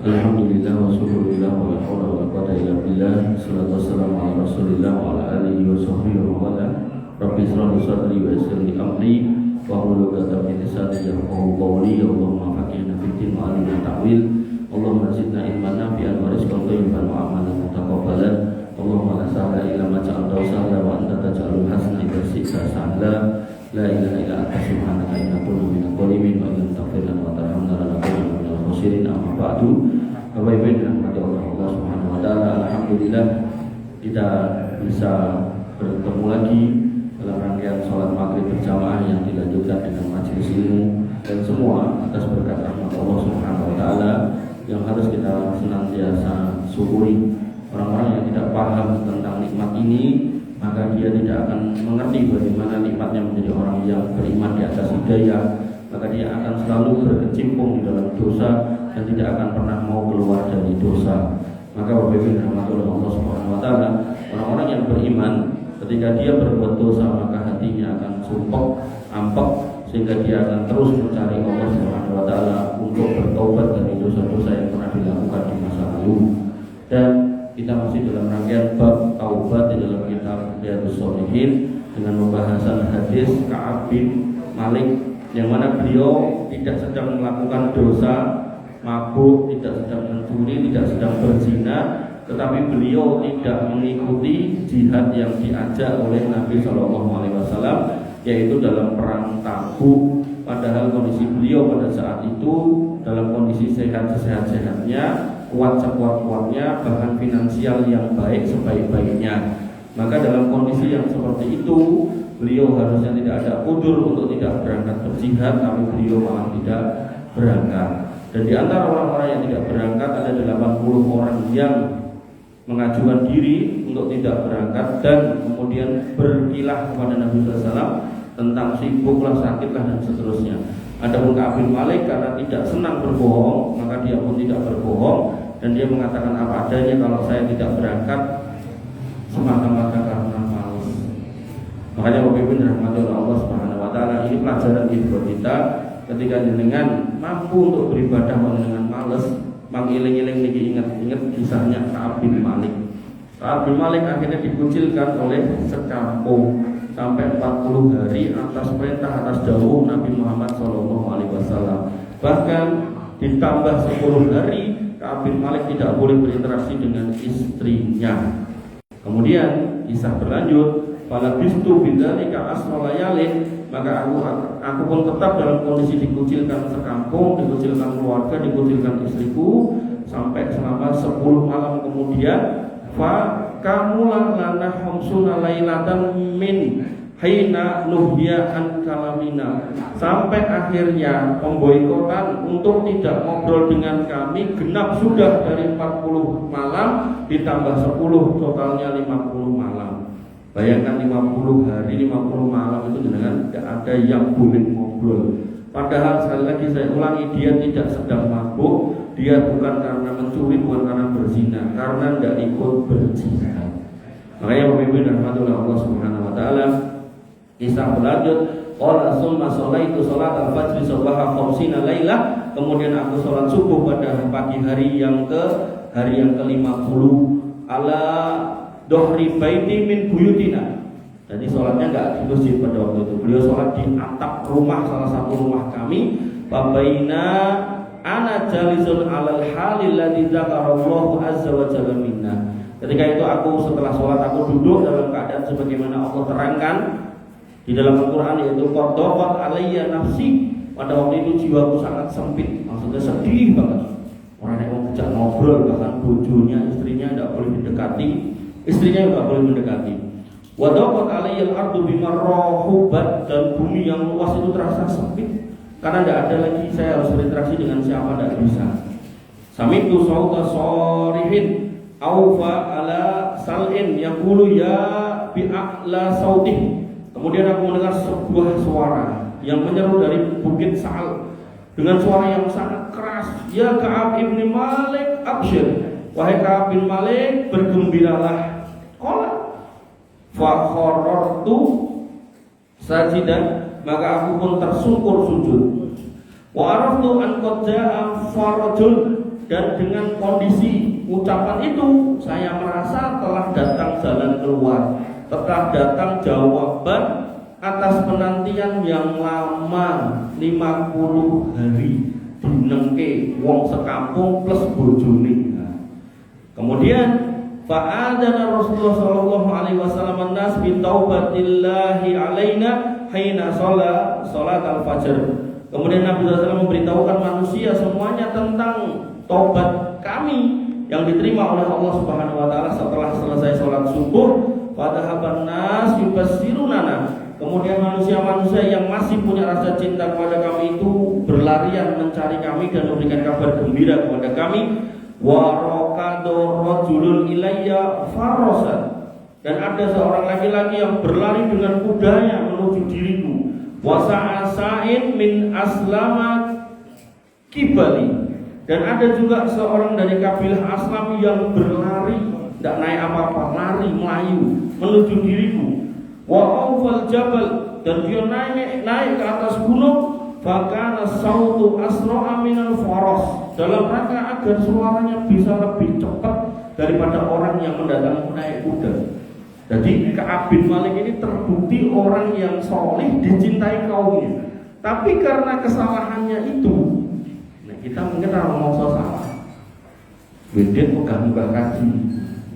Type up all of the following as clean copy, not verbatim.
Alhamdulillah wa syukurillah wa la hawla wa la quwwata illa billah. Wassalatu wassalamu ala Rasulillah wa ala alihi wa sahbihi wa wala. Rabbi israh li sadri wa yassir li amri wa hlul 'uqdatam min lisani yafqahu qawli. Allahumma faqihna fid din wa 'allimna ta'wil. Allahumma zidna ilman nafi'an wa rizqan thayyiban wa amalan mutaqabbalan. Allahumma la sahla illa ma ja'altahu sahla wa anta taj'alul hazna idza syi'ta sahla. La ilaha illa anta subhanaka inna kunna minadh dhalimin wa in taghfir lana wa tarhamna lanakunanna minal khasirin. Amma ba'du. Bapak Ibu yang dirahmati Allah Subhanahu wa taala, alhamdulillah kita bisa bertemu lagi dalam rangkaian sholat maghrib berjamaah yang dilanjutkan dengan majelis ilmu, dan semua atas berkat rahmat Allah Subhanahu wa taala yang harus kita senantiasa syukuri. Orang-orang yang tidak paham tentang nikmat ini, maka dia tidak akan mengerti bagaimana nikmatnya menjadi orang yang beriman di atas hidayah. Maka dia akan selalu berkecimpung di dalam dosa dan tidak akan pernah mau keluar dari dosa. Maka Bapak Ibu rahmatullah Allah Subhanahu wa taala, orang-orang yang beriman ketika dia berbuat dosa maka hatinya akan sumpek, ampek, sehingga dia akan terus mencari Allah Subhanahu wa taala untuk bertobat dari dosa-dosa yang pernah dilakukan di masa lalu. Dan kita masih dalam rangkaian bab taubat di dalam kitab Riyadhus Shalihin dengan pembahasan hadis Ka'ab bin Malik, yang mana beliau tidak sedang melakukan dosa mabuk, tidak sedang mencuri, tidak sedang berzina, tetapi beliau tidak mengikuti jihad yang diajak oleh Nabi SAW, yaitu dalam perang Tabuk. Padahal kondisi beliau pada saat itu dalam kondisi sehat-sehatnya, kuat sekuat-kuatnya, bahkan finansial yang baik sebaik-baiknya. Maka dalam kondisi yang seperti itu, beliau harusnya tidak ada udzur untuk tidak berangkat berjihad, tapi beliau malah tidak berangkat. Dan di antara orang-orang yang tidak berangkat ada 80 orang yang mengajukan diri untuk tidak berangkat dan kemudian berkilah kepada Nabi SAW tentang sibuklah, sakitlah dan seterusnya. Adapun Ka'ab bin Malik karena tidak senang berbohong, maka dia pun tidak berbohong dan dia mengatakan apa adanya, kalau saya tidak berangkat semata-mata karena malas. Makanya Bapak Ibu dirahmati oleh Allah Subhanahu wa taala, ini pelajaran buat kita. Ketika jenengan mampu untuk beribadah dengan malas, mengiling-iling niki ingat-ingat kisahnya Ka'ab bin Malik. Ka'ab bin Malik akhirnya dikucilkan oleh sekampung sampai 40 hari atas perintah, atas dawuh Nabi Muhammad SAW. Bahkan ditambah 10 hari Ka'ab bin Malik tidak boleh berinteraksi dengan istrinya. Kemudian kisah berlanjut, pada bistu bidzalika asrolayalin, maka aku pun tetap dalam kondisi dikucilkan sekampung, dikucilkan keluarga, dikucilkan istriku sampai selama 10 malam kemudian. Fa kamulah lana khamsuna lailatan min haina nuhya an kalamina, sampai akhirnya pemboikotan untuk tidak ngobrol dengan kami genap sudah dari 40 malam ditambah 10, totalnya 50 malam. Bayangkan 50 hari 50 malam itu dengan tidak ada yang boleh ngobrol. Padahal sekali lagi saya ulangi, dia tidak sedang mabuk, dia bukan karena mencuri, bukan karena berzina, karena tidak ikut berjihad. Makanya Bapak Ibu rahmatullah Allah Subhanahu wa taala, kisah berlanjut, qala summa sholaitu sholat al-fajr sabaha khamsina lailah, kemudian aku sholat subuh pada pagi hari yang ke-50 ala dohri baiti min buyutina. Jadi sholatnya enggak di masjid pada waktu itu, beliau sholat di atap rumah, salah satu rumah kami. Babaina ana jalisun alal halil ladzi dzakarallahu azza wa jalla minna. Ketika itu aku setelah sholat aku duduk dalam keadaan sebagaimana Allah terangkan di dalam Al-Quran, yaitu qadaqat alayya nafsi. Pada waktu itu jiwaku sangat sempit, maksudnya sedih banget. Orang yang mau ngajak ngobrol, bahkan bojonya, istrinya tidak boleh mendekati, istrinya juga boleh mendekati. Wadaqat alayyal ardu bima rahubat, dan bumi yang luas itu terasa sempit karena tidak ada lagi saya harus berinteraksi dengan siapa, tidak bisa. Samitu sauta sorihin aufa ala salin yaqulu ya bi'a'la sautih. Kemudian aku mendengar sebuah suara yang menyeru dari bukit Sa'al dengan suara yang sangat keras, ya Ka'ab ibn Malik absyir, wahai Ka'ab bin Malik bergembiralah. Qala fa kharartu sajidan, maka aku pun tersungkur sujud. Wa araftu an qad ja'a farajul, dan dengan kondisi ucapan itu saya merasa telah datang jalan keluar, telah datang jawaban atas penantian yang lama 50 hari dinengke wong sekampung plus bojone. Kemudian fa'adana Rasulullah sallallahu alaihi wasallam an-nas bi taubatillahi alaina hina salat al-fajr. Kemudian Nabi SAW memberitahukan manusia semuanya tentang taubat kami yang diterima oleh Allah Subhanahu wa taala setelah selesai salat subuh. Fadhahaban nas yubassirunana. Kemudian manusia-manusia yang masih punya rasa cinta kepada kami itu berlarian mencari kami dan memberikan kabar gembira kepada kami. Wa raqadu rajulun ilayya farasan. Dan ada seorang laki-laki yang berlari dengan kudanya menuju diriku. Wa sa'asain min aslama kibali. Dan ada juga seorang dari kabilah Aslam yang berlari, tidak naik apa-apa, lari melayu menuju diriku. Wa awfal jabal, dan dia naik ke atas gunung. Fakana sautu asra'a minal faras, dalam rangka agar suaranya bisa lebih cepat daripada orang yang mendatangi naik kuda. Jadi Ka'ab bin Malik ini terbukti orang yang solih dicintai kaumnya. Tapi karena kesalahannya itu, nah kita mungkin orang mau salah. Wedit muka-muka kaji,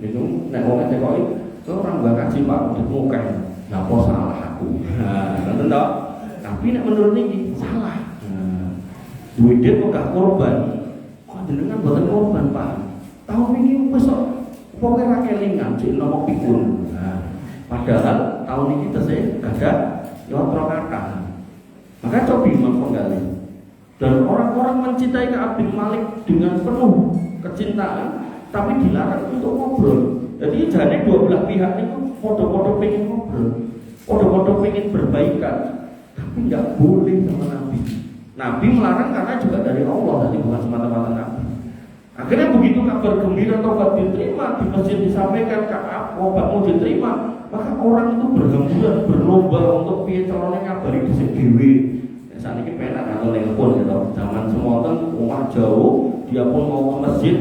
itu nek wong kok itu orang muka kaji Pak udah muka. Napa salah aku? Nah, nonton toh. Tapi nek menurut ini salah. Duit kok gak korban. Kok jenengan boten korban, Pak? Tahun ini besok pokoke ra kelingan jek nomor pikun. Nah, padahal tahun ini tesih gak ada yotro kata. Maka cobi menggali. Dan orang-orang mencintai Ka'ab bin Malik dengan penuh kecintaan, tapi dilarang untuk ngobrol. Jadi jane dua belah pihak itu foto-foto pengen ngobrol, foto-foto pengen berbaikan, tapi nggak boleh sama Nabi. Nabi melarang karena juga dari Allah, jadi bukan semata-mata Nabi. Akhirnya begitu kabar gembira taubat diterima, di masjid disampaikan Ka'ab obatmu diterima, maka orang itu berhamburan berlomba untuk piye carane ngabari dhisik dhewe. Saat ini penak atau telepon gitu. Zaman semonten omah jauh, dia pun mau ke masjid,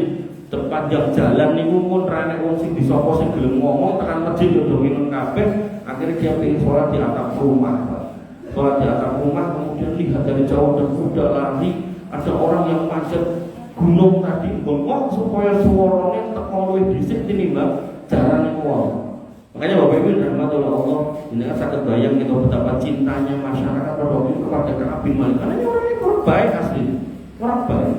sepanjang jalan niku pun rene wong sing disapa sing gelem ngomong tekan masjid yo do minum kabeh. Akhirnya dia pengen sholat di atap rumah. Sholat di atap rumah, kemudian lihat dari jauh dan kuda lari, ada orang yang macet gunung tadi bengok supaya suaranya teko luwih dhisik tinimbang jarane wong. Makanya Bapak Ibu rahmatullah Allah, ini kan sangat bayang kita betapa cintanya masyarakat pada waktu itu kepada Ka'ab bin Malik. Karena ini orangnya orang baik asli, orang baik.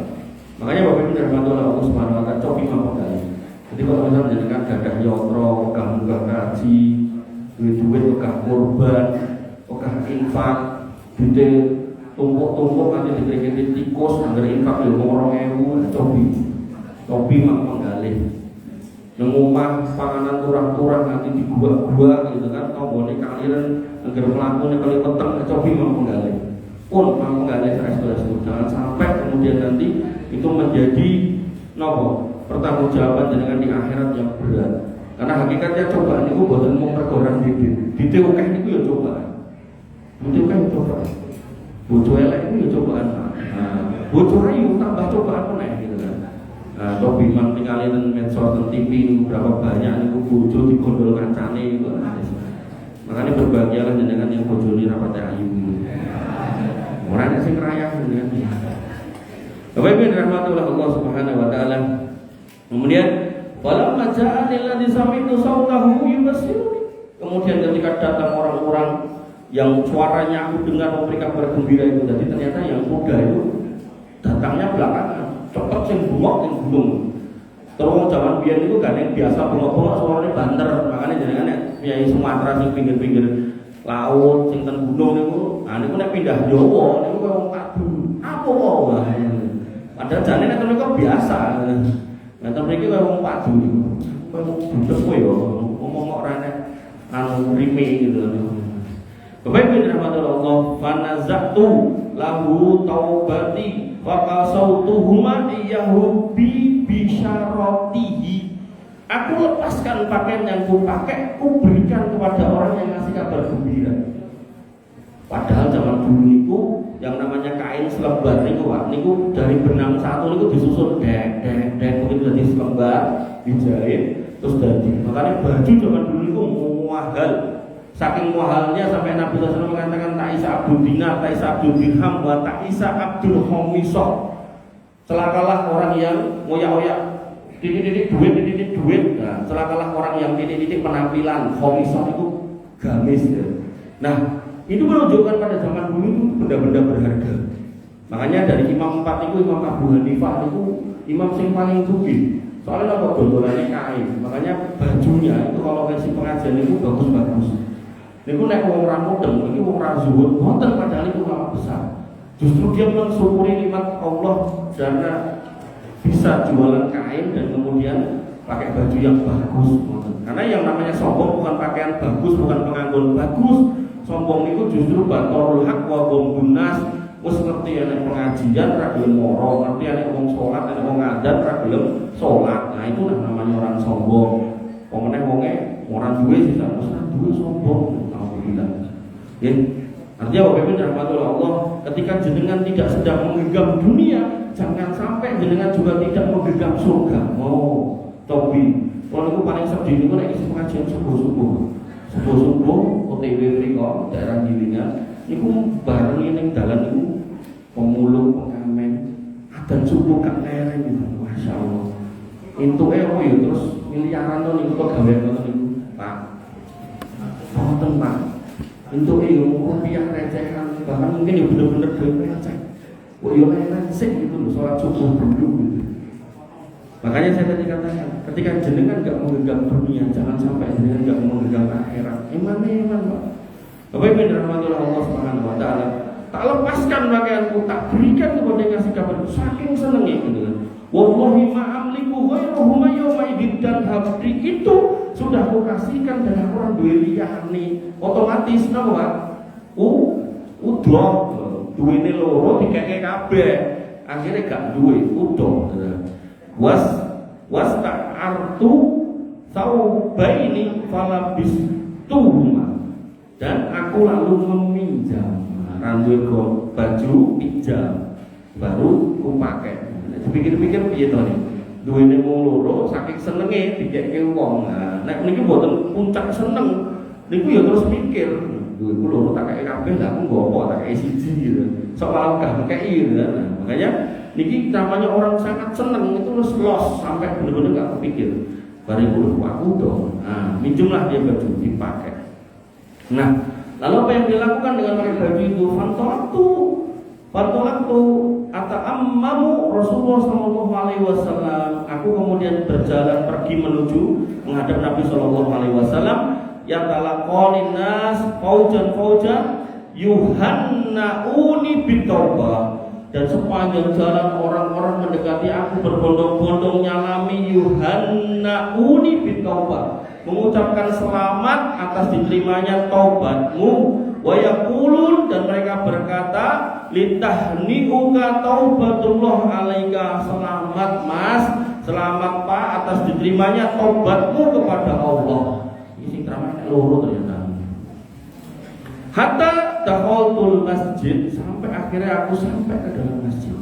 Makanya Bapak Ibu rahmatullah Allah Subhanahu wa taala cobi apa kali. Jadi kalau misalnya jenengan gadah yotro, muga kaji, duit muga korban, muga infak, duit tumpuk-tumpuk nanti diberikan tikus, anggar infak yo 2.000, cobi mak menggalih. Ngomah panganan turang-turang nanti di gua-gua gitu kan, tombone kaliran anggar mlaku nek kali peteng cobi mau menggalih. Pun mau menggalih restu-restu. Jangan sampai kemudian nanti itu menjadi nopo pertanggungjawaban dengan di akhirat yang berat. Karena hakikatnya cobaan itu boten mung pergoran dite. Dite akeh niku ya cobaan. Dite akeh cobaan. Bojo elek itu ya cobaan. Nah, bojo ayu tambah cobaan meneh gitu kan. Nah, tobi mang tinggalin dan medsos dan TV berapa banyak niku bojo digondol kancane itu. Makanya berbahagialah dengan yang bojone rapate ayu. Ora nek sing rayah dengan. Bapak Ibu rahmatullah Allah Subhanahu wa taala. Kemudian falamma ja'a alladzi sami'tu sautahu yubassiruni. Kemudian ketika datang orang-orang yang suaranya aku dengar memberikan kabar gembira itu, jadi ternyata yang kuda itu datangnya belakangan. Cepet sing bungok sing gunung. Terus zaman biyen itu kan yang biasa bungok-bungok suaranya banter. Makanya jenengan nek Kiai Sumatera sing pinggir-pinggir laut sing ten gunung niku, niku nek pindah Jawa niku kaya wong padu. Apa wae. Padahal jane nek mereka biasa. Nek mriki kaya wong padu niku. Kaya wong budek kowe yo ngomong kok ora nek anu rime gitu. Bapak Ibu rahmatullah Allah, fanazatu lahu taubati faqasautuhuma iyahu bi bisyaratihi. Aku lepaskan pakaian yang ku pakai, ku berikan kepada orang yang ngasih kabar gembira. Padahal zaman dulu niku yang namanya kain selembar niku Pak, niku dari benang satu niku disusun dek begitu jadi selembar dijahit terus jadi. Makanya baju zaman dulu niku mahal. Saking mahalnya sampai Nabi SAW mengatakan Ta'isa Abdul Dinar, Ta'isa Abdul Dirham, wa Ta'isa Abdul Khomisah. Celakalah orang yang ngoyak-ngoyak titik-titik duit. Nah, celakalah orang yang titik-titik penampilan. Khomisah itu gamis ya. Nah, itu menunjukkan pada zaman dulu itu benda-benda berharga. Makanya dari Imam 4 itu Imam Abu Hanifah itu imam sing paling sugih. Soalnya apa gondolannya kain. Makanya bajunya itu kalau versi pengajian itu bagus-bagus. Niku nek wong ora mudeng, iki wong ora zuhud, wonten padahal itu ulama besar. Justru dia mensyukuri nikmat Allah karena bisa jualan kain dan kemudian pakai baju yang bagus. Karena yang namanya sombong bukan pakaian bagus, bukan penganggon bagus. Sombong itu justru batorul haq wa gombunas. Wis ngerti ana pengajian ra gelem moro, ngerti ana wong salat, ana wong ngadan ra gelem salat. Nah itu namanya orang sombong. Pemene wonge ora duwe sih sak duwe sombong. Ya, artinya Bapak Ibu rahmatullah Allah, ketika jenengan tidak sedang menggenggam dunia, jangan sampai jenengan juga tidak menggenggam surga. Tobi. Kalau itu paling sedih itu nek isi pengajian subuh-subuh, OTW mriko daerah Gilingan, niku bareng ning dalan niku pemulung, pengamen, adan subuh kak lereng gitu. Masya Allah. Intuke apa ya terus miliaran to niku kok gawe ngoten niku, Pak. Wonten Pak. Untuk rupiah recehan, bahkan mungkin ya bener-bener duit receh. Kok ya lain-lain gitu loh, sholat subuh dulu gitu. Makanya saya tadi katakan, ketika jenengan gak menggenggam dunia, jangan sampai jenengan gak menggenggam akhirat. Iman Pak. Bapak Ibu rahmatullah Allah Subhanahu wa taala, tak lepaskan pakaianku, tak berikan kepada yang ngasih kabar, saking senengnya gitu kan. Wallahi ma'amliku ghairuhu ma yawma idin dan habdi itu sudah aku kasihkan dengan orang duwe liyane. Otomatis napa Pak? Udah duwene loro dikeke kabeh. Akhire gak duwe, udah. Was ta'artu saubaini falabis tuhuma. Dan aku lalu meminjam randuwe baju pinjam baru ku pakai. Pikir-pikir piye to nih? Duwene wong loro saking senenge dikeke wong. Nah, nek niki mboten puncak seneng, niku ya terus mikir, duweku loro tak keke kabeh, lah aku nggo apa tak keke siji gitu. Sok malah gak keke gitu. Nah, makanya niki namanya orang sangat seneng itu terus los sampai bener-bener gak kepikir. Bari kulo aku dong. Nah, minjemlah dia baju dipakai. Nah, lalu apa yang dilakukan dengan pakai baju itu? Fantolaktu ata'ammamu Rasulullah sallallahu alaihi wasallam. Aku kemudian berjalan pergi menuju menghadap Nabi sallallahu alaihi wasallam. Ya talaqanin nas faujan yuhannauni bitaubah. Dan sepanjang jalan orang-orang mendekati aku berbondong-bondong nyalami yuhannauni bitaubah, mengucapkan selamat atas diterimanya taubatmu. Wa yaqulun, dan mereka berkata, litahniuka taubatullah alaika, selamat Mas, selamat Pak atas diterimanya taubatmu kepada Allah. Ini ceramah loro ternyata. Hatta dakhaltul masjid, sampai akhirnya aku sampai ke dalam masjid.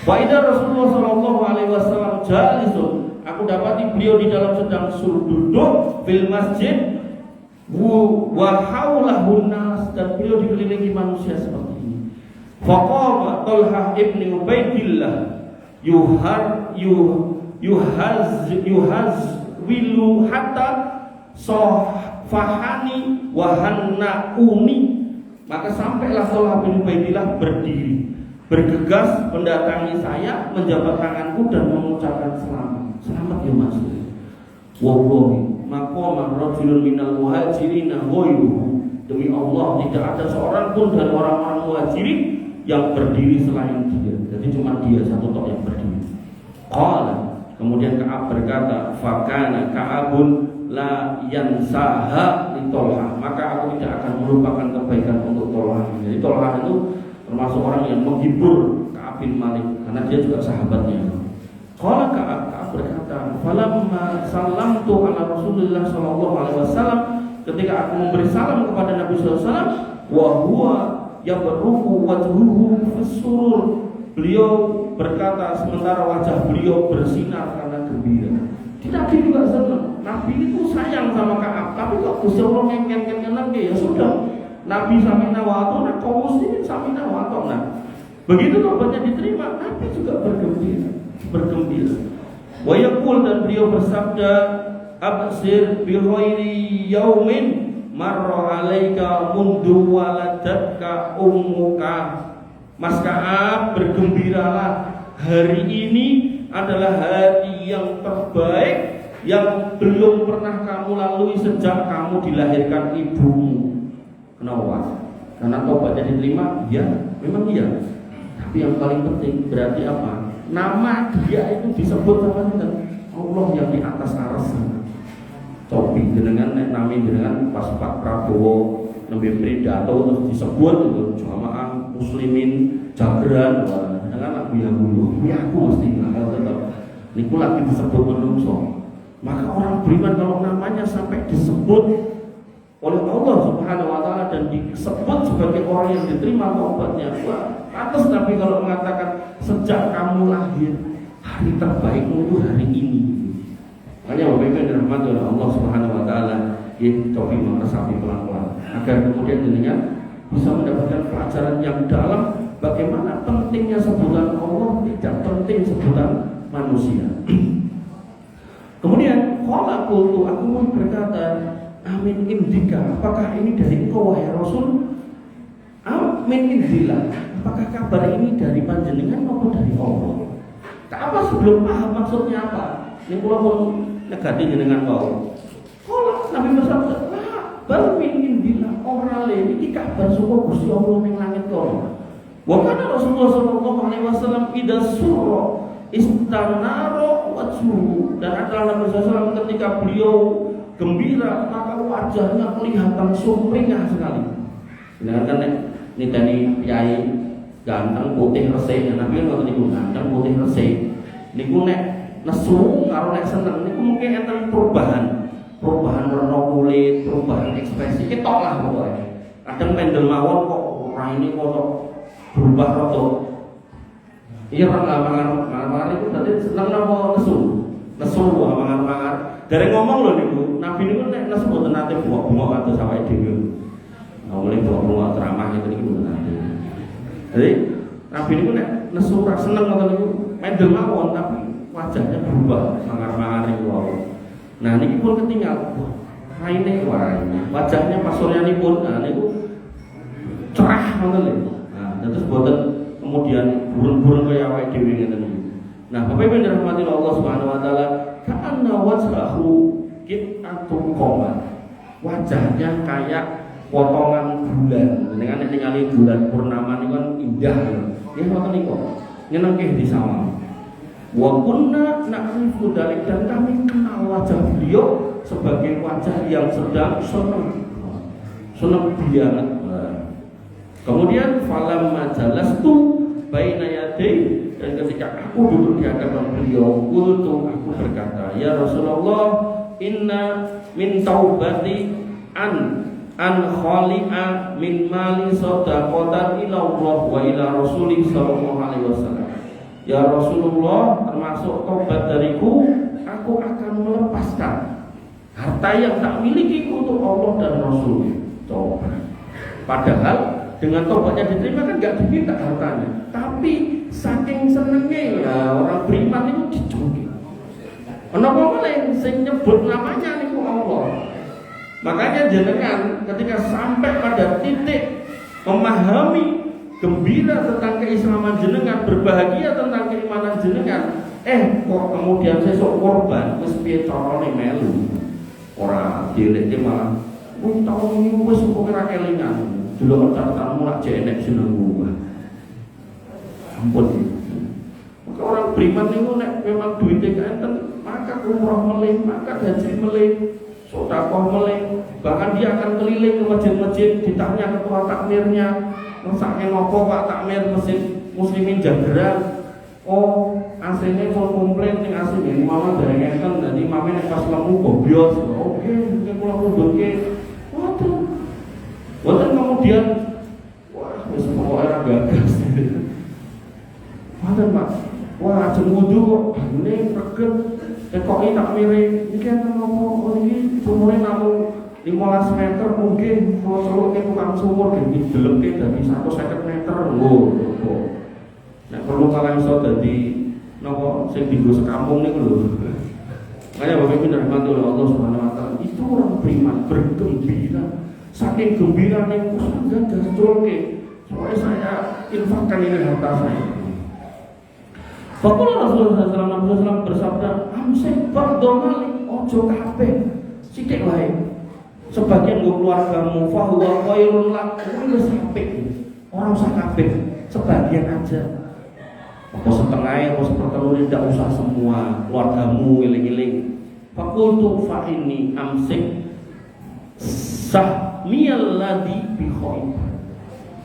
Wa idza Rasulullah sallallahu alaihi wasallam jalisun, aku dapati beliau di dalam sedang duduk fil masjid wa haulahun nas, dan beliau dikelilingi manusia seperti ini. Faqama Talha ibni Ubaidillah yuhazwilu hatta sofahani wahannauni. Maka sampailah Talha bin Ubaidillah berdiri, bergegas mendatangi saya, menjabat tanganku dan mengucapkan selamat. Selamat ya Mas. Wallahi maqama rajulun minal muhajirin ghairuhu, demi Allah tidak ada seorang pun dari orang-orang muhajirin yang berdiri selain dia. Jadi cuma dia satu tok yang berdiri. Qala, kemudian Ka'ab berkata, fakana Ka'abun la yansaha li Talha, maka aku tidak akan melupakan kebaikan untuk Talha. Jadi Talha itu termasuk orang yang menghibur Ka'ab bin Malik karena dia juga sahabatnya. Qala Ka'ab berkata, falamma sallamtu ala Rasulillah sallallahu alaihi wasallam, ketika aku memberi salam kepada Nabi sallallahu alaihi wasallam, wa huwa yabruqu wajhuhu fis-surur. Beliau berkata sementara wajah beliau bersinar karena gembira. Nabi juga senang. Nabi itu sayang sama Ka'ab, tapi kok Gusti Allah ngengken-ngengkenan ya sudah. Nabi samina wa atona, kaum muslimin samina wa atona. Begitu tobatnya diterima, Nabi juga bergembira. Wa yaqul, dan beliau bersabda, absir bi khairi yaumin marra alaika mundu waladatka ummuka. Mas Ka'ab, bergembiralah, hari ini adalah hari yang terbaik yang belum pernah kamu lalui sejak kamu dilahirkan ibumu. Kenapa? Karena tobatnya diterima? Ya, memang iya. Tapi yang paling penting berarti apa? Nama dia itu disebut sama Allah yang di atas aras sana. Cobi dengan nami dengan pas Pak Prabowo nembe pidato terus disebut itu jamaah muslimin jagran dengan Nabi yang dulu. Ya aku mesti nggak tetap. Niku lagi disebut menungso. Maka orang beriman kalau namanya sampai disebut oleh Allah Subhanahu wa taala dan disebut sebagai orang yang diterima taubatnya, wah, pantas Nabi kalau mengatakan sejak kamu lahir hari terbaikmu itu hari ini. Makanya Bapak Ibu yang dirahmati oleh Allah Subhanahu wa taala, coba meresapi pelan-pelan agar kemudian jenengan bisa mendapatkan pelajaran yang dalam bagaimana pentingnya sebutan Allah, tidak penting sebutan manusia. Kemudian qala qultu, aku pun berkata, amin indika, apakah ini dari engkau wahai Rasul? Amin indillah, apakah kabar ini dari panjenengan maupun dari Allah? Apa sebelum paham maksudnya apa? Ini kula pun negati jenengan kau. Kalau Nabi bersabda, baru min indillah, ora le iki kabar saka Gusti Allah ning langit kono. Wa kana Rasulullah sallallahu alaihi wasallam idza surra istanara wajhu, dan adalah Nabi SAW ketika beliau gembira maka wajahnya kelihatan sumringah sekali. Dengarkan nih tadi kiai ganteng putih resik, Nabi kan ngoten niku ganteng putih resik. Niku nek nesu karo nek seneng niku mungkin enten perubahan warna kulit, perubahan ekspresi ketok lah pokoknya. Kadang pendel mawon kok raine kok berubah rada. Iya orang mangan itu tadi seneng napa nesu mangan. Dari ngomong loh niku, Nabi niku nek nesu mboten nate buak-buak kados awake dhewe. Nah, mulai buak-buak ceramah ngene niku mboten nate. Jadi Nabi niku nek nesu ra seneng ngoten niku mendel mawon tapi wajahnya berubah mangar-mangar niku wae. Nah niki pun ketinggal. Raine wajahnya Pak Suryanipun niku cerah ngoten lho. Nah, terus mboten kemudian burung-burung kaya awake dhewe ngeten niku. Nah, Bapak Ibu yang dirahmati Allah Subhanahu wa taala, ka'anna wajhahu qit'atun qamar. Wajahnya kayak potongan bulan. Dengan ningali bulan purnama niku kan indah. Ya ngoten niku. Nyenengke di sawah. Wa kunna na'rifu dzalik, dan kami kenal wajah beliau sebagai wajah yang sedang senang banget. Kemudian falam majalastu baina yadai, dan ketika aku duduk di hadapan beliau, qultu, aku berkata, ya Rasulullah, inna min taubati an khali'a min mali sadaqatan ila Allah wa ila Rasulih sallallahu alaihi wasallam. Ya Rasulullah, termasuk taubat dariku, aku akan melepaskan harta yang tak miliki untuk Allah dan Rasul. Coba. Padahal dengan taubatnya diterima kan gak diminta hartanya, tapi saking senengnya ya orang beriman itu dijoki. Kenapa boleh sing nyebut namanya niku Allah. Makanya jenengan ketika sampai pada titik memahami gembira tentang keislaman jenengan, berbahagia tentang keimanan jenengan, kok kemudian sesuk korban wis piye carane melu. Ora dileke malah wis tau niku wis kok ora kelingan. Delok catatanmu lak jek enek jenengmu. Ampun. Maka orang beriman niku nek memang duwite kaenten, maka umroh melih, maka haji melih, sedekah melih, bahkan dia akan keliling ke masjid-masjid, ditanya ketua takmirnya, sakne nopo Pak takmir masjid muslimin Jagran. Oh, aslinya pun komplain ning asline mama dari ngeten, dadi mame nek pas lemu gobyos. Oke, mungkin kula mundurke. Waduh. Kemudian wah wis ini reget tekoki tak mirip iki enten apa iki umure namung 15 meter mungkin kalau seluruhnya tukang sumur gini deleke dari 150 meter nek perlu kalian iso dadi napa sing dienggo sekampung niku lho. Makanya Bapak Ibu dirahmati oleh Allah Subhanahu wa taala, itu orang beriman bergembira. Saking gembiranya aku sudah gacolke. Soalnya saya infakkan ini harta saya. Fakullah Rasulullah SAW bersabda, amsik ba'dol malik ojo kabeh sithik wae. Sebagian gue keluargamu fahuwa khairun lak, itu sampai orang usah kabeh, sebagian aja. Apa setengah, apa sepertelur, tidak usah semua keluargamu iling-iling. Fakultu fa ini amsik sahmiyal ladhi bi khair.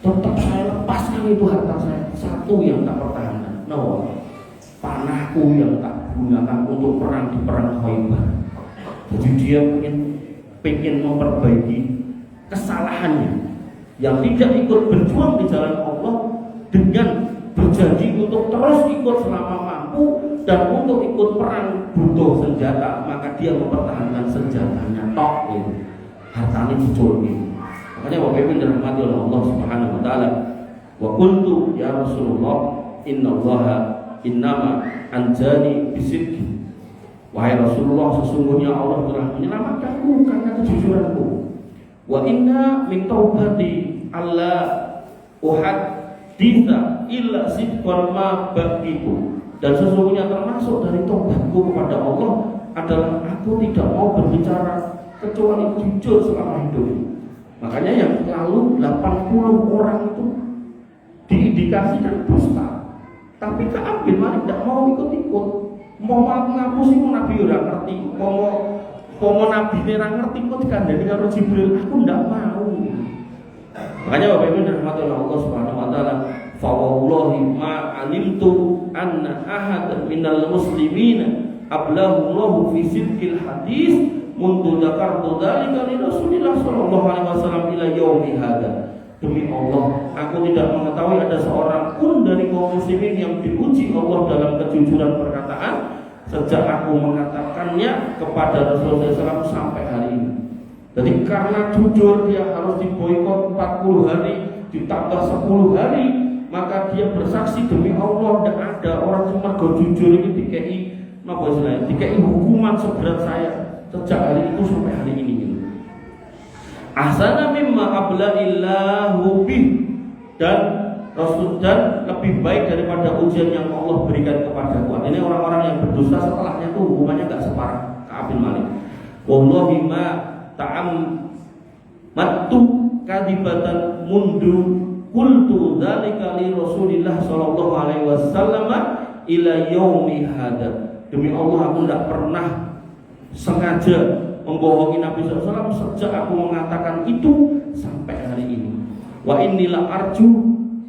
Tetap saya lepaskan itu harta saya. Satu yang tak pertahankan, panahku yang tak gunakan untuk perang di perang Khaibar. Jadi dia pengen memperbaiki kesalahannya yang tidak ikut berjuang di jalan Allah dengan berjanji untuk terus ikut selama mampu dan untuk ikut perang butuh senjata, maka dia mempertahankan senjatanya tok gitu. Hartanya diculki. Makanya Bapak Ibu dirahmati oleh Allah Subhanahu wa taala. Wa qultu ya Rasulullah innallaha innama anjani bisidqi. Wahai Rasulullah, sesungguhnya Allah telah menyelamatkanku karena kejujuranku. Wa inna min taubati alla uhadditha illa sidqan ma baqitu. Dan sesungguhnya termasuk dari taubatku kepada Allah adalah aku tidak mau berbicara kecuali jujur selama hidup. Makanya yang lalu 80 orang itu diindikasikan dusta. Tapi Ka'ab bin Malik tidak mau ikut-ikut. Mau ngapusi Nabi udah ngerti. Mau Nabi ora ngerti kok dikandani karo Jibril, aku tidak mau. Makanya Bapak Ibu dirahmati oleh Allah Subhanahu wa taala, fa wallahi ma alimtu anna ahadan minal muslimina ablahu Allahu fi sidqil hadis mundu dzakartu dzalika li Rasulillah sallallahu alaihi wasallam ila yaumi hada. Demi Allah, aku tidak mengetahui ada seorang pun dari kaum muslimin yang diuji Allah dalam kejujuran perkataan sejak aku mengatakannya kepada Rasulullah SAW sampai hari ini. Jadi karena jujur dia harus diboikot 40 hari ditambah 10 hari, maka dia bersaksi demi Allah dan ada orang yang mergo jujur ini dikei hukuman seberat saya sejak hari itu sampai hari ini. Ahsana mimma abla'illahu bih, dan Rasul dan lebih baik daripada ujian yang Allah berikan kepadaku. Ini orang-orang yang berdosa setelahnya tuh hukumannya gak separah Ka'ab bin Malik. Wallahi ma ta'ammattu kadibatan mundu qultu dzalika li Rasulillah sallallahu alaihi wasallam ila yaumi hada. Demi Allah aku tidak pernah sengaja membohongi Nabi SAW sejak aku mengatakan itu sampai hari ini. Wa innila arju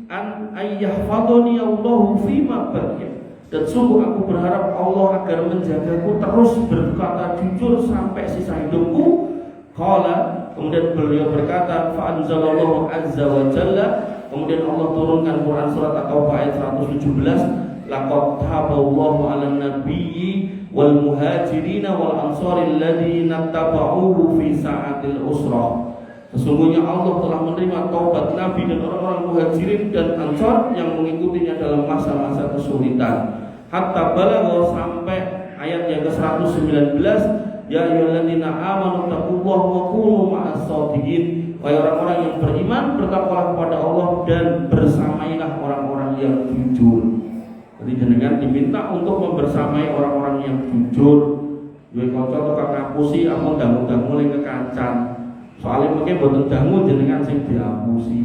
an ayyahfadhani Allahu fima baqiya. Dan sungguh aku berharap Allah agar menjagaku terus berkata jujur sampai sisa hidupku. Qala, kemudian beliau berkata, fa anzalallahu azza wa jalla, kemudian Allah turunkan Quran surat At-Taubah ayat 117, laqad taballahu 'alan nabiyyi wal muhajirin wal ansari alladziina tabauhu fi sa'atil usrah. Sesungguhnya Allah telah menerima taubat Nabi dan orang-orang muhajirin dan ansar yang mengikutinya dalam masa-masa kesulitan. Hatta balagha, sampai ayat yang ke-119, ya ayyuhalladzina amanu taqullaha wa kunu ma'as shadiqin. Wahai orang-orang yang beriman, bertakwalah kepada Allah dan bersamailah orang-orang yang jujur. Jadi jenengan diminta untuk membersamai orang-orang yang jujur. Duwe kanca tukang ngapusi ampun dangu-dangu ning kekancan. Soalnya mungkin boten dangu jenengan sing diapusi.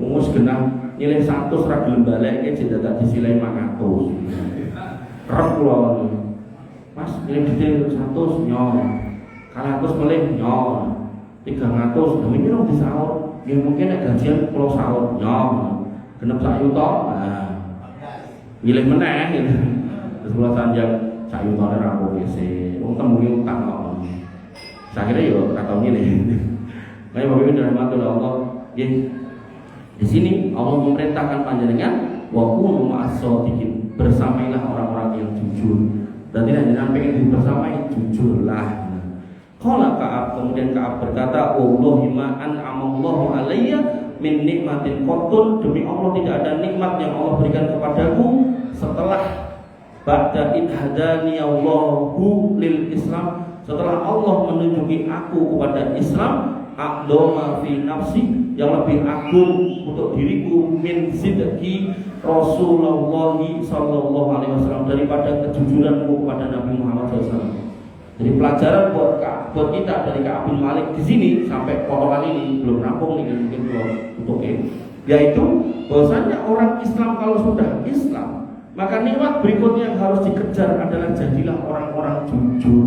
Wis genah nyilih 100 ra gelem baleke jek dadak disilih 500. Kerep kula Mas, nyilih dite 100 nyol. 200 melih nyol. 300 demi nyong disaur. Nggih mungkin nek gajian kula saur nyol. Genep sak yuta. Milih meneh gitu. Terus kula sanjang sak yutane ra opo wis. Wong temungi utang kok. Sakire yo kata milih. Kaya Bapak Ibu dirahmati oleh Allah, nggih. Di sini Allah memerintahkan panjenengan wa kunu ma'as shadiqin, bersamailah orang-orang yang jujur. jujur. Dan tidak pengen dibersamai, jujurlah. Qala Ka'ab, kemudian Ka'ab berkata, Allahumma an'amallahu alayya min nikmatin qattun, demi Allah tidak ada nikmat yang Allah berikan kepadaku setelah ba'da idhadani Allahu lil Islam, setelah Allah menunjuki aku kepada Islam, a'doma fi nafsi, yang lebih agung untuk diriku min sidqi Rasulullah sallallahu alaihi wasallam, daripada kejujuranku kepada Nabi Muhammad SAW. Jadi pelajaran buat kita dari Ka'ab bin Malik di sini sampai potongan ini belum rampung nih, mungkin belum tutupin, yaitu bahwasanya orang Islam kalau sudah Islam, maka nikmat berikutnya yang harus dikejar adalah jadilah orang-orang jujur.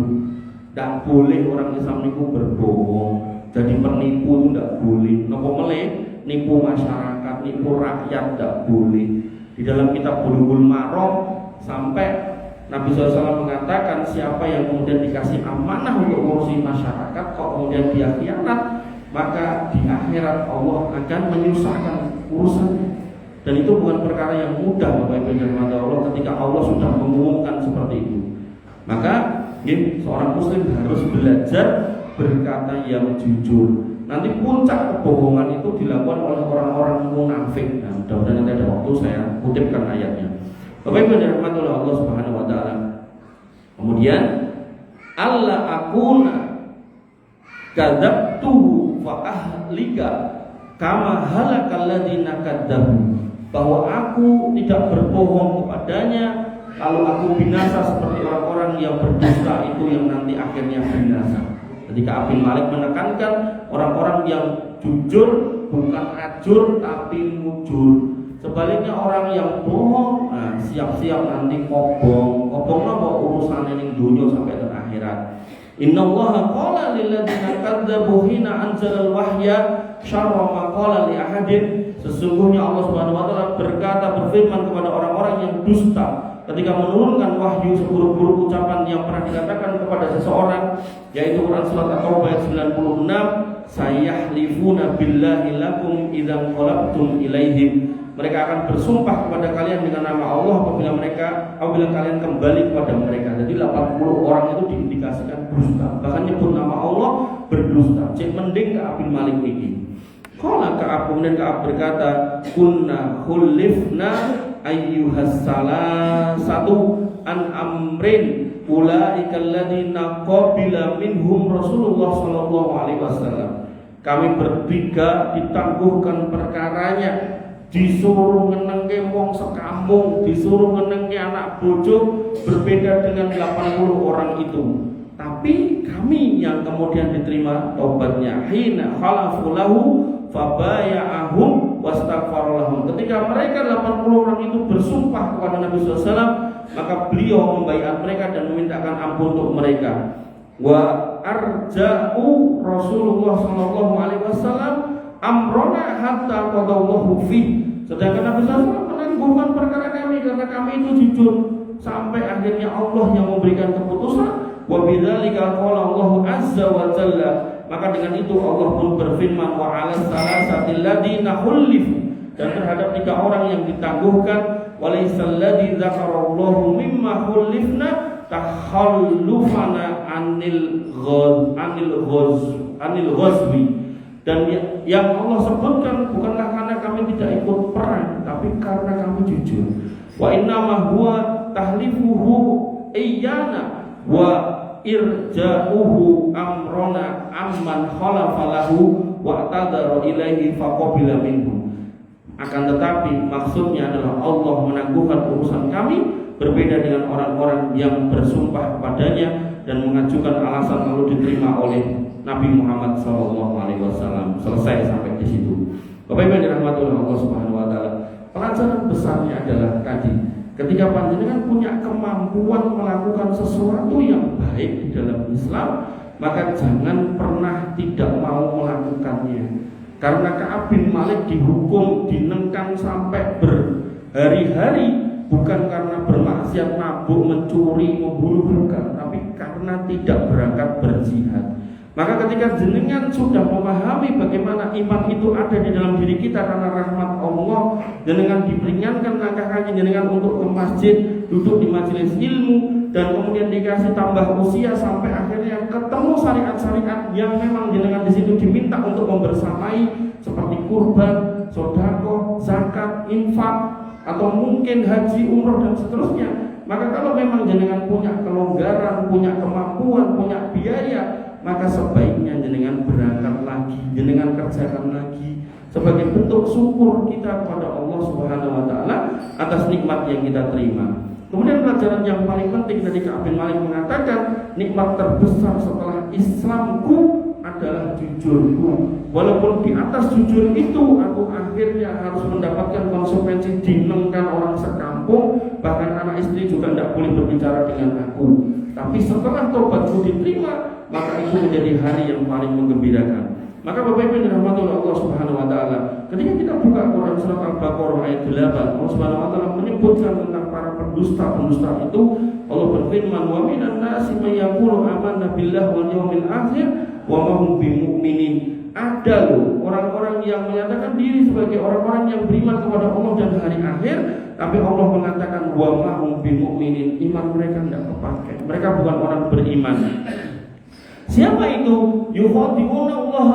Tidak boleh orang Islam itu berbohong, jadi penipu itu tidak boleh. Nopo meleh nipu masyarakat, nipu rakyat tidak boleh. Di dalam kitab Bulughul Maram sampai Nabi SAW mengatakan siapa yang kemudian dikasih amanah untuk ngurusi masyarakat kok kemudian dia khianat, maka di akhirat Allah akan menyusahkan urusannya. Dan itu bukan perkara yang mudah Bapak Ibu dan Allah ketika Allah sudah mengumumkan seperti itu. Maka seorang muslim harus belajar berkata yang jujur. Nanti puncak kebohongan itu dilakukan oleh orang-orang munafik. Nah, mudah-mudahan nanti ada waktu saya kutipkan ayatnya. Bapak Ibu dan Allah Subhanahu wa taala. Kemudian Allah akuna kadzabtu fa ahlika kama halakal ladzina kadzabu, bahwa aku tidak berbohong kepadanya lalu aku binasa seperti orang-orang yang berdusta itu yang nanti akhirnya binasa. Ketika Ka'ab bin Malik menekankan orang-orang yang jujur bukan ajur tapi mujur. Sebaliknya orang yang bohong, nah, siap-siap nanti kobong apa urusan ini dunia sampai ke akhirat. Innallaha qala lil ladzina kadzdzabu hina anzalal wahya syarra ma qala li ahadin. Sesungguhnya Allah Subhanahu wa taala berfirman kepada orang-orang yang dusta ketika menurunkan wahyu seburuk-buruk ucapan yang pernah dikatakan kepada seseorang, yaitu Quran surat At-Taubah ayat 96, sayahlifuna billahi lakum idza qalabtum ilaihim. Mereka akan bersumpah kepada kalian dengan nama Allah apabila kalian kembali kepada mereka. Jadi 80 orang itu diindikasikan dusta, bahkan nyebut nama Allah berdusta. Cek mending Ka'ab bin Malik ini. Qala Ka'ab, kemudian Ka'ab berkata, kunna khulifna ayyuhas salasatu an amrin ulaika alladziina qabila minhum Rasulullah sallallahu alaihi wasallam. Kami bertiga ditangguhkan perkaranya, disuruh ngenengke wong sekampung, disuruh ngenengke anak bojo, berbeda dengan 80 orang itu. Tapi kami yang kemudian diterima taubatnya, hina khalafu lahu fabaya'ahum wastaghfara lahum. Ketika mereka 80 orang itu bersumpah kepada Nabi SAW, maka beliau membaiat mereka dan memintakan ampun untuk mereka. Wa arja'u Rasulullah sallallahu alaihi wasallam amrona hatta qadallahu fi. Sedangkan Nabi SAW menangguhkan perkara kami karena kami itu jujur sampai akhirnya Allah yang memberikan keputusan. Wa bidzalika qala Allah azza wa jalla, maka dengan itu Allah pun berfirman, wa 'alas salasatil ladzina khulifu, dan terhadap 3 orang yang ditangguhkan, walaysal ladzi dzakarallahu mimma khulifna takhallufana anil ghazwi. Dan yang Allah sebutkan bukanlah karena kami tidak ikut perang, tapi karena kami jujur. Wa innama huwa tahlifuhu iyana wa irja'uhu amrona amman khalafa lahu wa tadara ilaihi faqabila minhu. Akan tetapi maksudnya adalah Allah menangguhkan urusan kami, berbeda dengan orang-orang yang bersumpah kepadanya dan mengajukan alasan lalu diterima oleh Nabi Muhammad SAW. Selesai sampai di situ. Bapak Ibu dirahmati Allah Subhanahu wa taala. Pelajaran besarnya adalah tadi, ketika panjenengan punya kemampuan melakukan sesuatu yang baik di dalam Islam, maka jangan pernah tidak mau melakukannya. Karena Ka'ab bin Malik dihukum, dinengkang sampai berhari-hari, bukan karena bermaksiat, mabuk, mencuri, membunuh, bukan, tapi karena tidak berangkat berjihad. Maka ketika jenengan sudah memahami bagaimana iman itu ada di dalam diri kita karena rahmat Allah, jenengan diperingankan langkah kaki jenengan untuk ke masjid, duduk di majelis ilmu, dan kemudian dikasih tambah usia sampai akhirnya ketemu syariat-syariat yang memang jenengan di situ diminta untuk membersamai seperti kurban, sedekah, zakat, infak, atau mungkin haji, umroh dan seterusnya. Maka kalau memang jenengan punya kelonggaran, punya kemampuan, punya biaya, maka sebaiknya jenengan berangkat lagi, jenengan kerjakan lagi sebagai bentuk syukur kita kepada Allah Subhanahu wa taala atas nikmat yang kita terima. Kemudian pelajaran yang paling penting tadi Ka'ab bin Malik mengatakan, nikmat terbesar setelah Islamku adalah jujurku. Walaupun di atas jujur itu aku akhirnya harus mendapatkan konsekuensi dinengkan orang sekampung, bahkan anak istri juga tidak boleh berbicara dengan aku. Tapi setelah tobatku diterima, maka itu menjadi hari yang paling menggembirakan. Maka Bapak Ibu yang dirahmati oleh Allah Subhanahu wa taala, ketika kita buka Quran surat Al-Baqarah ayat 8, Allah Subhanahu wa taala menyebutkan tentang para pendusta-pendusta itu. Allah berfirman, "Wa minan nasi may yaqulu amanna billahi wal yawmil akhir wa ma hum bimumin." Ada loh orang-orang yang menyatakan diri sebagai orang-orang yang beriman kepada Allah dan hari akhir, tapi Allah mengatakan wa ma hum bimumin, iman mereka tidak kepakai. Mereka bukan orang beriman. Siapa itu? Yukhadi'una Allah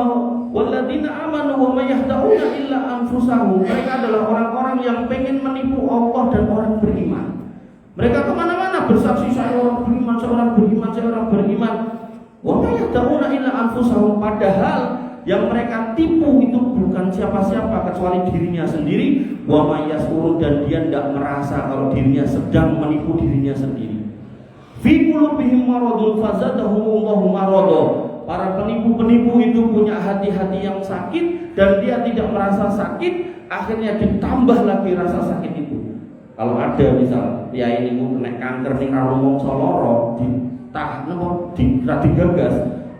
walladzina amanu wa may yahda'una illa anfusahum. Mereka adalah orang-orang yang pengen menipu Allah dan orang beriman. Mereka kemana-mana bersaksi, saya orang beriman, saya orang beriman, saya orang beriman. Wa may yahda'una illa anfusahum. Padahal yang mereka tipu itu bukan siapa-siapa kecuali dirinya sendiri. Wa may yashurun, dan dia tidak merasa kalau dirinya sedang menipu dirinya sendiri. Fi qulubihim maradun fazadahumullahu marada. Para penipu-penipu itu punya hati-hati yang sakit dan dia tidak merasa sakit, akhirnya ditambah lagi rasa sakit itu. Kalau ada misal ya ini kena kanker ning karo wong soloro ditah napa digagas.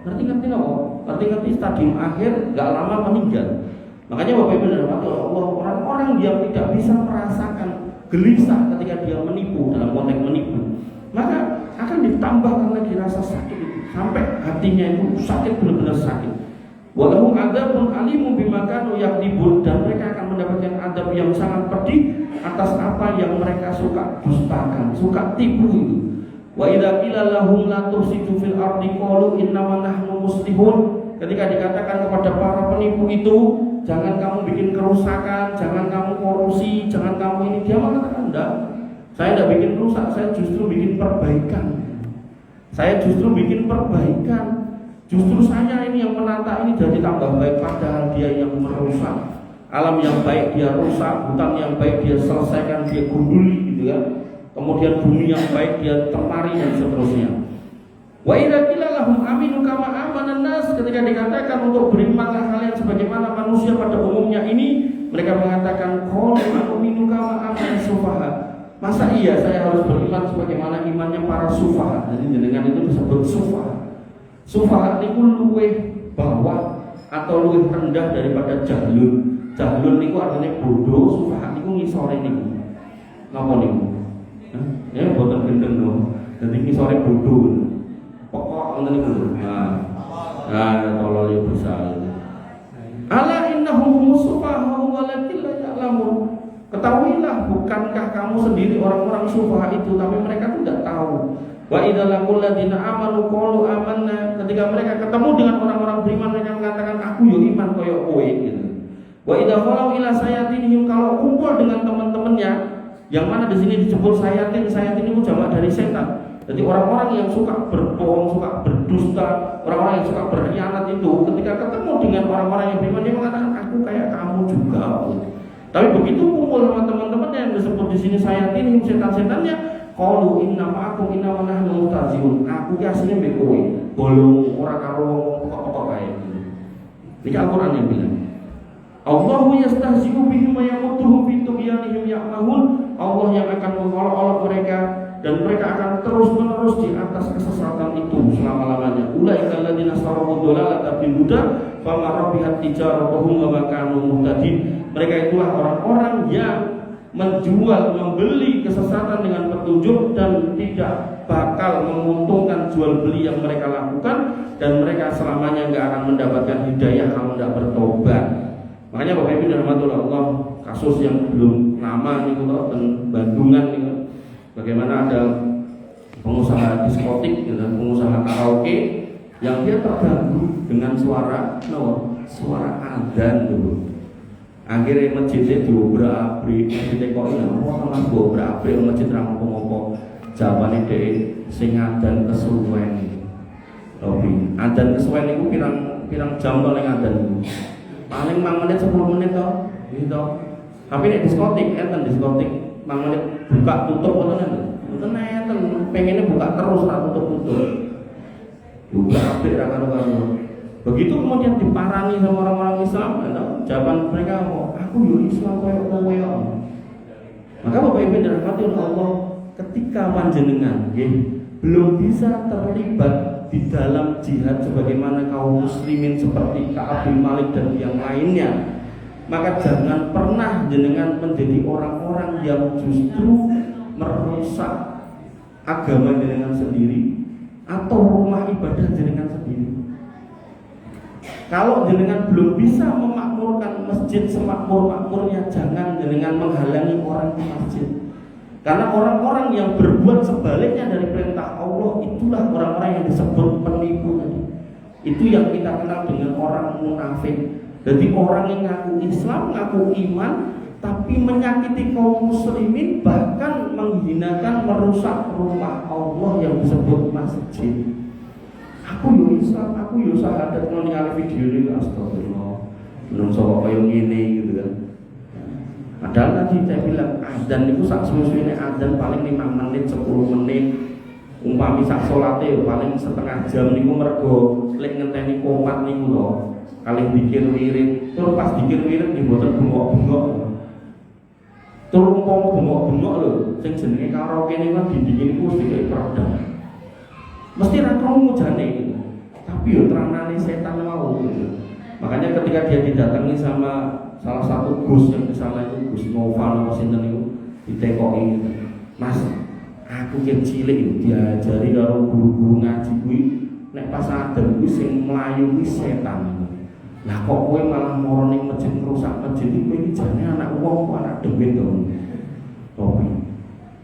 Ngerti napa? Ngerti stadium akhir enggak lama meninggal. Makanya Bapak Ibu dan Bapak Allah, orang-orang yang tidak bisa merasakan gelisah ketika dia menipu dalam konteks menipu, maka akan ditambahkan lagi rasa sakit itu sampai hatinya itu sakit, benar-benar sakit. Walahum adzabun alimun bima kanu yaktibun, dan mereka akan mendapatkan adab yang sangat pedih atas apa yang mereka suka dustakan, suka tipu itu. Wa idza qila lahum la tufsidu fil ardi qalu innama nahnu muslihun. Ketika dikatakan kepada para penipu itu, jangan kamu bikin kerusakan, jangan kamu korupsi, jangan kamu ini, dia mengatakan enggak. Saya tidak bikin rusak, saya justru bikin perbaikan. Saya justru bikin perbaikan. Justru saya ini yang menata ini jadi tambah baik, padahal dia yang merusak. Alam yang baik dia rusak, hutan yang baik dia selesaikan, dia gunduli gitu kan. Kemudian bumi yang baik dia temari dan seterusnya. Wa idza qila lahum aminu kama amanan nas, ketika dikatakan untuk berimanlah kalian sebagaimana manusia pada umumnya ini, mereka mengatakan qalu aminu kama amanas sufaha. Masa iya saya harus beriman sebagaimana imannya para sufaha? Jadi jenengan itu disebut sufaha. Sufaha itu luweh bawah atau luweh rendah daripada jahlun. Jahlun itu artinya bodoh, sufaha itu ngisore niku. Napa niku? Ya boten gendeng lho. Dadi ngisore bodoh. Pokok ngoten niku. Tolol yo bisa. Ala innahum sufaha walakin la ya'lamun. Ketahuilah, bukankah kamu sendiri orang-orang sufaha itu, tapi mereka tidak tahu. Wa idza laqul ladzina amanu qalu amanna, ketika mereka ketemu dengan orang-orang beriman, mereka mengatakan aku yo iman koyo kowe gitu. Wa idza khalau ila sayatinihim, kalau kumpul dengan teman-temannya, yang mana di sini disebut sayatin itu jamak dari setan. Jadi orang-orang yang suka berbohong, suka berdusta, orang-orang yang suka berkhianat itu, ketika ketemu dengan orang-orang yang beriman, dia mengatakan aku kayak kamu juga. Tapi begitu kumpul sama teman-teman yang disebut di sini sayatin, setan-setannya, qalu inna ma'akum inna ma nahnu mutaziun. Aku ki asline mbek kowe, bolong ora karo wong pokok-pokok kae. Iki Al-Qur'an yang bilang. Allahu yastahzi'u bihim wa yamutuhum fi tughyanihim ya'mahun. Allah yang akan mengolok-olok mereka dan mereka akan terus-menerus di atas kesesatan itu selama-lamanya. Ulaika alladziina ishtaraw ad-dalalata bil huda fama rabihat tijaratuhum wa ma kanu muhtadin. Mereka itulah orang-orang yang menjual, membeli kesesatan dengan petunjuk dan tidak bakal menguntungkan jual beli yang mereka lakukan, dan mereka selamanya nggak akan mendapatkan hidayah kalau nggak bertobat. Makanya Bapak Ibu rahmatullah Allah, kasus yang belum lama nih kalau Bandungan nih, bagaimana ada pengusaha diskotik dan pengusaha karaoke yang dia terganggu dengan suara adzan dulu. Akhirnya masjidnya diobrak-abrik, masjidnya kok ini malah diobrak-abrik, masjid ra ngopo-ngopo. Jawabane dhek sing adzan kesuwen. Lobi, adzan kesuwen niku pirang jam to ning adzan. Paling 5 menit 10 menit to. Gitu. Tapi nek diskotik, enten diskotik 5 menit buka tutup ngoten. Mboten enten, pengennya buka terus ra tutup-tutup. Obrak-abrik ra karo-karo. Begitu kemudian diparani sama orang-orang Islam, jawaban mereka, aku yo Islam kowe. Maka Bapak Ibu dirahmati oleh Allah, ketika panjenengan belum bisa terlibat di dalam jihad sebagaimana kaum muslimin seperti Ka'ab bin Malik dan yang lainnya, maka jangan pernah jenengan menjadi orang-orang yang justru merusak agama jenengan sendiri atau rumah ibadah jenengan sendiri. Kalau jenengan belum bisa memakmurkan masjid semakmur-makmurnya, jangan jenengan menghalangi orang di masjid. Karena orang-orang yang berbuat sebaliknya dari perintah Allah, itulah orang-orang yang disebut penipu tadi. Itu yang kita kenal dengan orang munafik. Jadi orang yang ngaku Islam, ngaku iman, tapi menyakiti kaum muslimin, bahkan menghinakan, merusak rumah Allah yang disebut masjid. Aku yo Islam, aku yo syahadat ningali video ini, astagfirullah. Belum sok koyo ngene gitu kan. Padahal tadi saya bilang azan itu sak suwe-suwene azan paling 5 menit, 10 menit. Umpami sak salate paling setengah jam niku mergo lek ngenteni komat niku lho. Kalih dikir wirid, terus pas dikir wirid nggih mboten bengok-bengok. Terus umpama bengok-bengok lho, sing jenenge karaoke niku kan dinding niku mesti kaya peredam. Mesti ra krungu jane, tapi yo teranane setan mau gitu. Makanya ketika dia didatangi sama salah satu gus yang kesana itu Gus Novan atau sinten itu ditekoki, Mas, aku yang cilik diajari karo guru-guru ngaji kuwi nek pas adem kuwi sing mlayu kuwi setan. Lah kok kowe malah moro ning masjid ngrusak masjid iki, kowe iki jane anak wong kok anak demen to. Topi.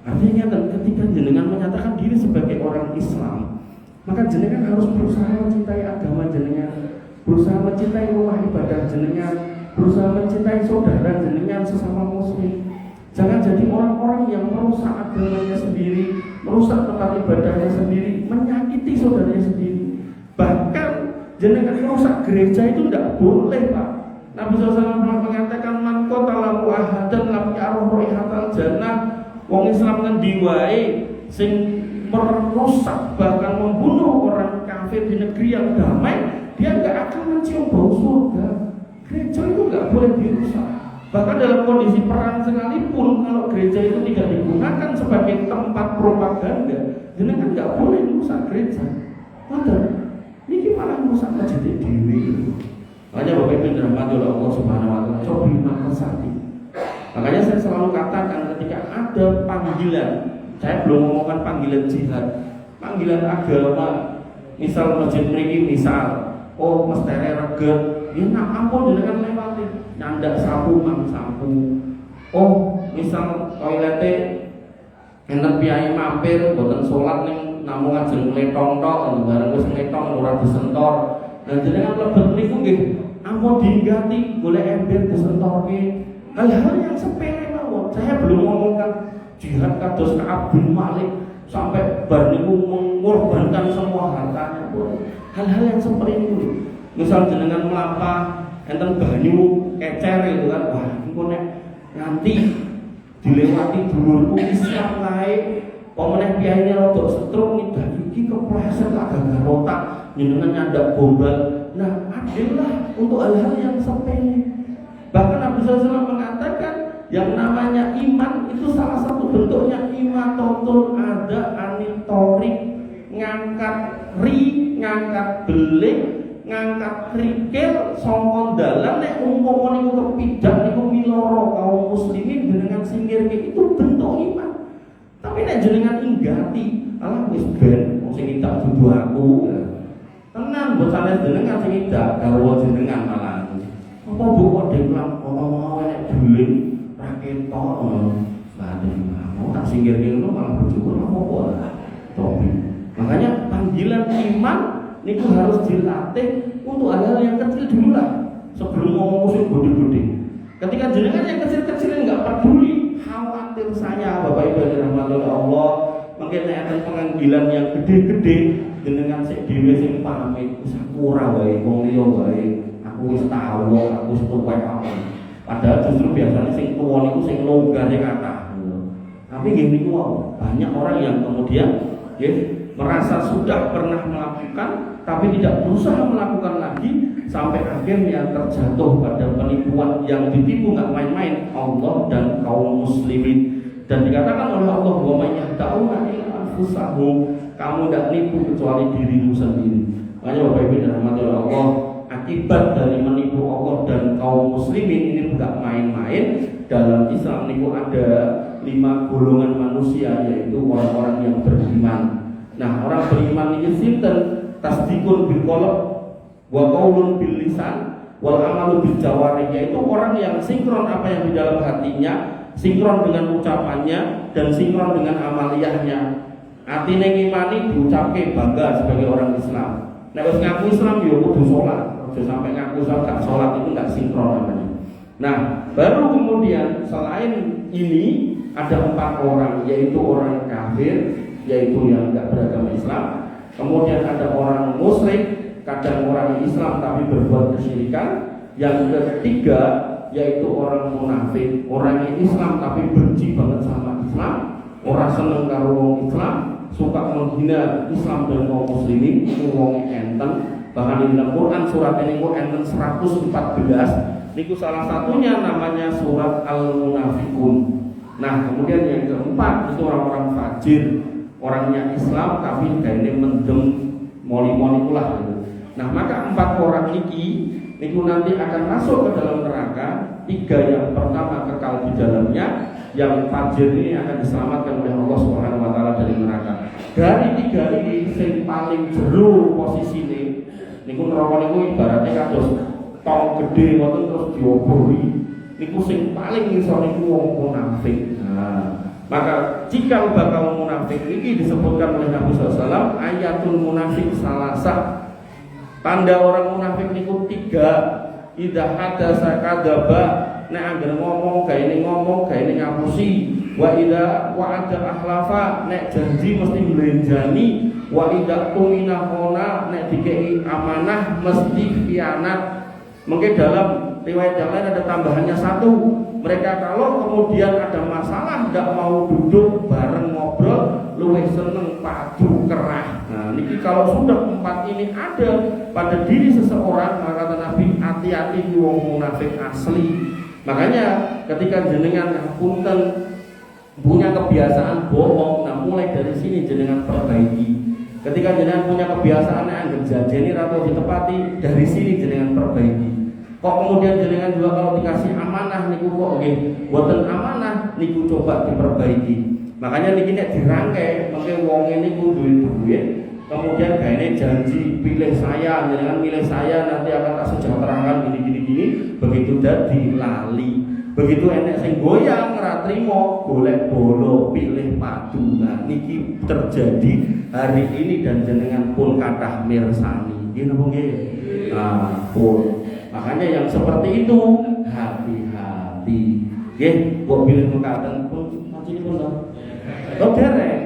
Artinya ketika jenengan menyatakan diri sebagai orang Islam, maka jenengan harus berusaha mencintai agama jenengan, berusaha mencintai rumah ibadah jenengan, berusaha mencintai saudara jenengan sesama muslim. Jangan jadi orang-orang yang merusak agamanya sendiri, merusak tempat ibadahnya sendiri, menyakiti saudaranya sendiri. Bahkan jenengan merusak gereja itu tidak boleh, Pak. Nabi SAW pernah mengatakan, man qatala mu'ahadan lam ya'ruf raihatal jannah. Wong Islam ngendi wae sing merusak bahkan membunuh orang kafir di negeri yang damai, dia nggak akan mencium bau surga. Gereja itu nggak boleh dirusak. Bahkan dalam kondisi perang sekalipun, kalau gereja itu tidak digunakan sebagai tempat propaganda, jenengan nggak boleh merusak gereja. Padahal ini malah merusak masjid dewi. Makanya Bapak Ibu dirahmati oleh Allah Subhanahu Wa Taala, coba menasihati. Makanya saya selalu katakan ketika ada panggilan, saya belum ngomongkan panggilan jihad, panggilan agama, misal masjid mriki misal, oh mesti reget, ya nak ampun jenengan lewati, nyandak sapu mang sapu. Oh misal toilete enten piyai mampir boten salat ning namung ajeng nglethong tok, bareng wis nglethong ora disentor. Dan jenengan mlebet niku nggih ampun diinggati golek ember disentorke. Hal-hal yang sepele mawon. Saya belum ngomongkan jihad kados Ka'ab bin Malik sampai bar niku mengorbankan semua hartanya. Hal-hal yang seperti itu. Misal jenengan mlampah enten banyu kecer itu kan, wah engko nek nganti dilewati dhuwurku Islam lae, pemeneh piyaine rada setrum iki kepleset agak otak jenengan nyandak gombal. Nah, adillah untuk hal-hal yang sepele. Bahkan Nabi SAW mengatakan yang namanya iman itu salah satu bentuknya imatotul ada anitorik, ngangkat ngangkat belik, ngangkat krikil songkon dalan nek umpama niku kepidak niku miloro kaum muslimin jenengan singkirke, itu bentuk iman. Tapi nek jenengan inggati, alah wis ben wong sing tak dudu aku. Tenan mbok sanes jenengan sing idak garwa jenengan malah. Apa mbok kok dhewe ngomong enek duling ra ketok. Mau tak singgir ngono malah bojoku apa-apa lah. Topi. Makanya panggilan iman niku harus dilatih untuk hal-hal yang kecil dulu lah sebelum ngomong sing gede-gede. Ketika jenengan yang kecil-kecil enggak peduli, khawatir saya Bapak Ibu yang dirahmati oleh Allah, mungkin ada panggilan yang gede-gede jenengan sik dhewe sing pamit, wis aku ora wae wong liya wae, aku wis tau, aku wis tuwek apa. Padahal justru biasanya sing tuwa niku sing longgare kathah. Tapi nggih niku banyak orang yang kemudian merasa sudah pernah melakukan tapi tidak berusaha melakukan lagi sampai akhirnya terjatuh pada penipuan yang ditipu nggak main-main Allah dan kaum muslimin. Dan dikatakan oleh Allah wa may yahda'una illa anfusahum, kamu tidak nipu kecuali dirimu sendiri. Makanya Bapak Ibu dirahmati oleh Allah, akibat dari menipu Allah dan kaum muslimin ini bukan main-main. Dalam Islam niku ada 5 golongan manusia, yaitu orang-orang yang beriman. Nah, orang beriman ini sinten? Tasdikun bil qalb wa qaulun bil lisan wal amalu bil jawarih, yaitu orang yang sinkron apa yang di dalam hatinya, sinkron dengan ucapannya dan sinkron dengan amaliyahnya. Atine ngimani diucapke bangga sebagai orang Islam. Nek wis ngaku Islam yo kudu salat. Aja sampai ngaku gak salat itu enggak sinkron namanya. Nah, baru kemudian selain ini ada 4 orang, yaitu orang kafir, yaitu yang enggak beragama Islam. Kemudian ada orang musyrik, kadang orang Islam tapi berbuat kesyirikan. Yang ketiga yaitu orang munafik, orang Islam tapi benci banget sama Islam, orang seneng karo wong Islam, suka menghina Islam dan kaum muslimin, wong enten. Bahkan di dalam Quran surat ini enten 114. Niku salah satunya namanya surat Al-Munafikun. Nah, kemudian yang keempat itu orang-orang fajir, orangnya Islam tapi gaene mendem moli-moli pula gitu. Nah, maka 4 orang niku nanti akan masuk ke dalam neraka. 3 yang pertama kekal di dalamnya, yang fajir ini akan diselamatkan oleh Allah Subhanahu wa taala dari neraka. Dari 3 ini sing paling jero posisine niku neraka niku ibaratnya kados tong gede ngoten terus diobori. Niku sing paling ngisor niku wong munafik. Nah, maka jika bakal munafik ini disebutkan oleh Nabi SAW, ayatul munafik salasa. Tanda orang munafik niku 3. Idza hadasa kadzaba, nek anggere ngomong gawe ngomong gawe ngapusi. Wa idza wa'ada akhlafa, nek janji mesti nglenjani. Wa idza tumina khona, nek dikei amanah mesti khianat. Mungkin dalam riwayat yang lain ada tambahannya 1. Mereka kalau kemudian ada masalah tidak mau duduk bareng ngobrol, luwih seneng padu kerah. Nah, niki kalau sudah 4 ini ada pada diri seseorang, maka kata Nabi, hati-hati di wong munafik asli. Makanya ketika jenengan punten punya kebiasaan bohong, nah mulai dari sini jenengan perbaiki. Ketika jenengan punya kebiasaan anggap janji atau ditepati, dari sini jenengan perbaiki. Kok kemudian jenengan juga kalau dikasih amanah niku kok nggih mboten amanah, niku coba diperbaiki. Makanya niki nek dirangkai, mengke wong niku duwe-duwe, kemudian gaene janji pilih saya, jenengan milih saya nanti akan tak sejahterakan gini. Begitu dadi lali. Begitu enek sing goyang ora trimo, golek bolo, pilih padu. Nah, niki terjadi hari ini dan jenengan pun kathah mirsani. Nggih napa nggih? Nah, pun. Makanya yang seperti itu hati-hati. Nggih, kok pilih mekaten pun macinipun to. Oh dereng.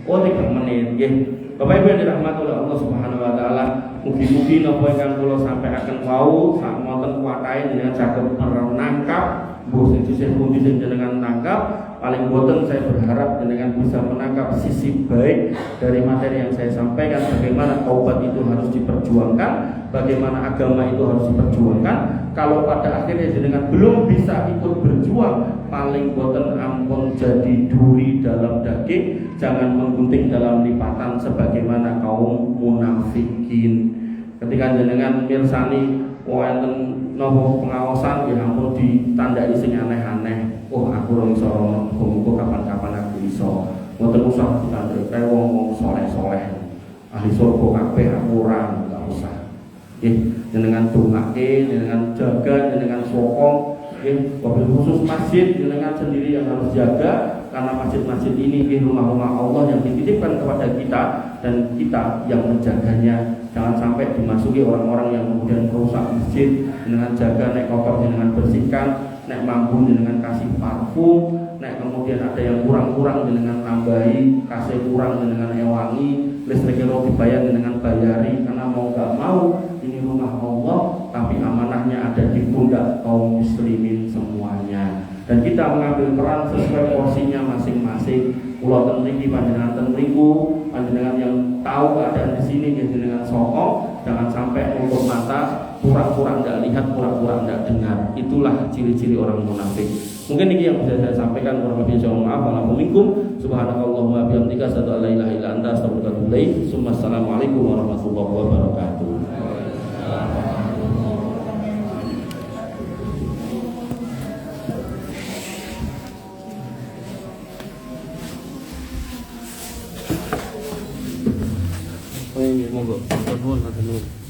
Oh 3 menit nggih. Bapak Ibu yang dirahmati oleh Allah Subhanahu wa taala, mugi-mugi napa ingkang kula sampaikan wau sak wonten kuwatahe jenengan saged menangkap mbuh sing pundi sing jenengan tangkap. Paling boten saya berharap jenengan bisa menangkap sisi baik dari materi yang saya sampaikan, bagaimana taubat itu harus diperjuangkan, bagaimana agama itu harus diperjuangkan. Kalau pada akhirnya jenengan belum bisa ikut berjuang, paling boten ampun jadi duri dalam daging, jangan menggunting dalam lipatan sebagaimana kaum munafikin. Ketika jenengan mirsani wonten nopo pengawasan, ya ampun ditandai sing aneh-aneh. Oh aku ora iso muga kapan-kapan aku iso. Mboten usah ditandai kae wong-wong saleh-saleh. ahli surga kabeh kurang enggak usah. Nggih, jenengan dongake, jenengan jaga, jenengan sokong, nggih, wabil khusus masjid jenengan sendiri yang harus jaga karena masjid-masjid ini rumah-rumah Allah yang dititipkan kepada kita dan kita yang menjaganya. Jangan sampai dimasuki orang-orang yang kemudian merusak masjid. Dengan jaga, nek kotor dengan bersihkan, nek mampu dengan kasih parfum, nek kemudian ada yang kurang-kurang dengan tambahi, kasih kurang dengan ewangi, listriknya dibayar dengan bayari, karena mau gak mau ini rumah Allah, tapi amanahnya ada di pundak kaum muslimin semuanya. Dan kita mengambil peran sesuai porsinya masing-masing. Pulau tenriki panjenengan tenriku, panjenengan yang tahu keadaan di sini dengan sokong, jangan sampai nutup mata, pura-pura tidak lihat, pura-pura tidak dengar. Itulah ciri-ciri orang munafik. Mungkin ini yang bisa saya sampaikan. Kurang lebih saya mohon maaf. Waalaikumsalam. Subhanakallahumma wa bihamdika asyhadu an la ilaha illa anta astaghfiruka wa atubu ilaik. Assalamualaikum warahmatullahi wabarakatuh. Monggo, nuwun.